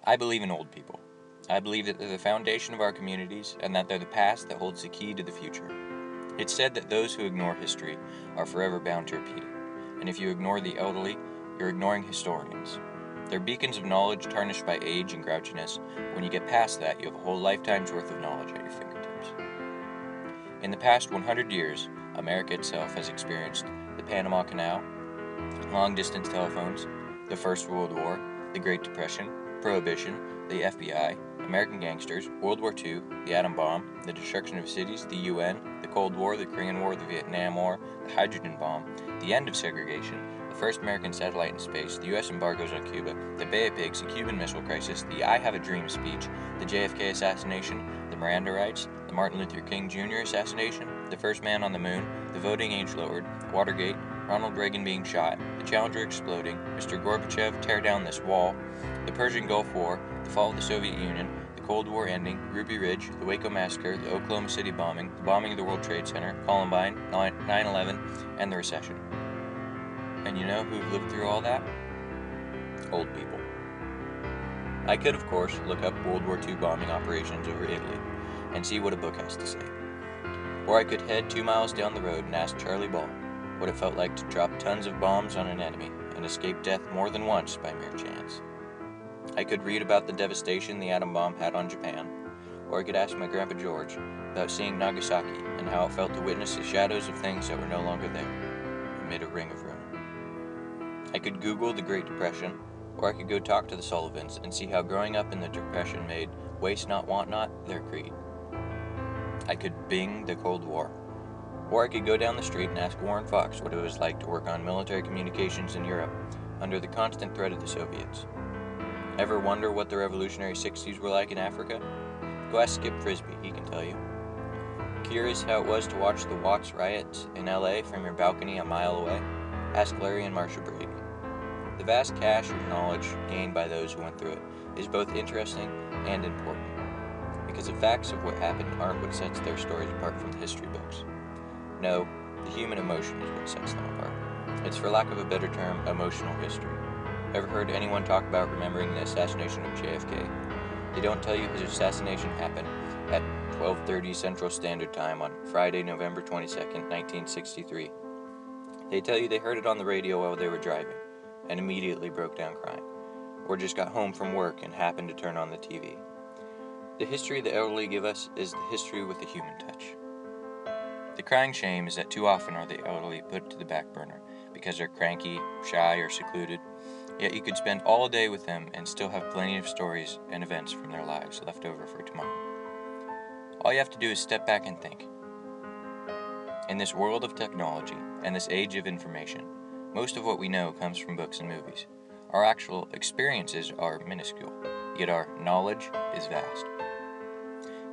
I believe in old people. I believe that they're the foundation of our communities and that they're the past that holds the key to the future. It's said that those who ignore history are forever bound to repeat it, and if you ignore the elderly, you're ignoring historians. They're beacons of knowledge tarnished by age and grouchiness. When you get past that, you have a whole lifetime's worth of knowledge at your fingertips. In the past 100 years, America itself has experienced the Panama Canal, long-distance telephones, the First World War, the Great Depression, Prohibition, the FBI, American gangsters, World War II, the atom bomb, the destruction of cities, the UN, the Cold War, the Korean War, the Vietnam War, the hydrogen bomb, the end of segregation, the first American satellite in space, the U.S. embargoes on Cuba, the Bay of Pigs, the Cuban Missile Crisis, the I Have a Dream speech, the JFK assassination, the Miranda rights, the Martin Luther King Jr. assassination, the first man on the moon, the voting age lowered, Watergate, Ronald Reagan being shot, the Challenger exploding, Mr. Gorbachev tear down this wall, the Persian Gulf War, the fall of the Soviet Union, the Cold War ending, Ruby Ridge, the Waco Massacre, the Oklahoma City bombing, the bombing of the World Trade Center, Columbine, 9/11, and the recession. And you know who've lived through all that? Old people. I could, of course, look up World War II bombing operations over Italy and see what a book has to say. Or I could head 2 miles down the road and ask Charlie Ball what it felt like to drop tons of bombs on an enemy and escape death more than once by mere chance. I could read about the devastation the atom bomb had on Japan, or I could ask my Grandpa George about seeing Nagasaki and how it felt to witness the shadows of things that were no longer there, amid a ring of ruin. I could Google the Great Depression, or I could go talk to the Sullivans and see how growing up in the Depression made waste not, want not their creed. I could Bing the Cold War, or I could go down the street and ask Warren Fox what it was like to work on military communications in Europe under the constant threat of the Soviets. Ever wonder what the revolutionary 60s were like in Africa? Go ask Skip Frisbee, he can tell you. Curious how it was to watch the Watts riots in LA from your balcony a mile away? Ask Larry and Marsha Brady. The vast cache of knowledge gained by those who went through it is both interesting and important, because the facts of what happened aren't what sets their stories apart from the history books. No, the human emotion is what sets them apart. It's, for lack of a better term, emotional history. Ever heard anyone talk about remembering the assassination of JFK? They don't tell you his assassination happened at 12:30 Central Standard Time on Friday, November 22nd, 1963. They tell you they heard it on the radio while they were driving and immediately broke down crying, or just got home from work and happened to turn on the TV. The history the elderly give us is the history with a human touch. The crying shame is that too often are the elderly put to the back burner because they're cranky, shy, or secluded, yet you could spend all day with them and still have plenty of stories and events from their lives left over for tomorrow. All you have to do is step back and think. In this world of technology and this age of information, most of what we know comes from books and movies. Our actual experiences are minuscule, yet our knowledge is vast.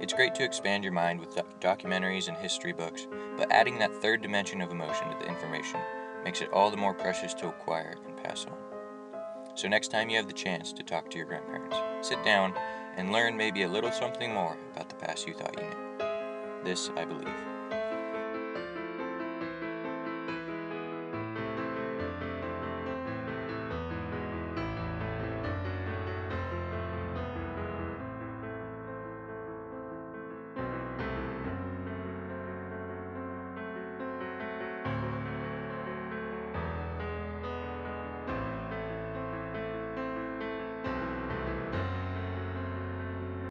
It's great to expand your mind with documentaries and history books, but adding that third dimension of emotion to the information makes it all the more precious to acquire and pass on. So next time you have the chance to talk to your grandparents, sit down and learn maybe a little something more about the past you thought you knew. This, I believe,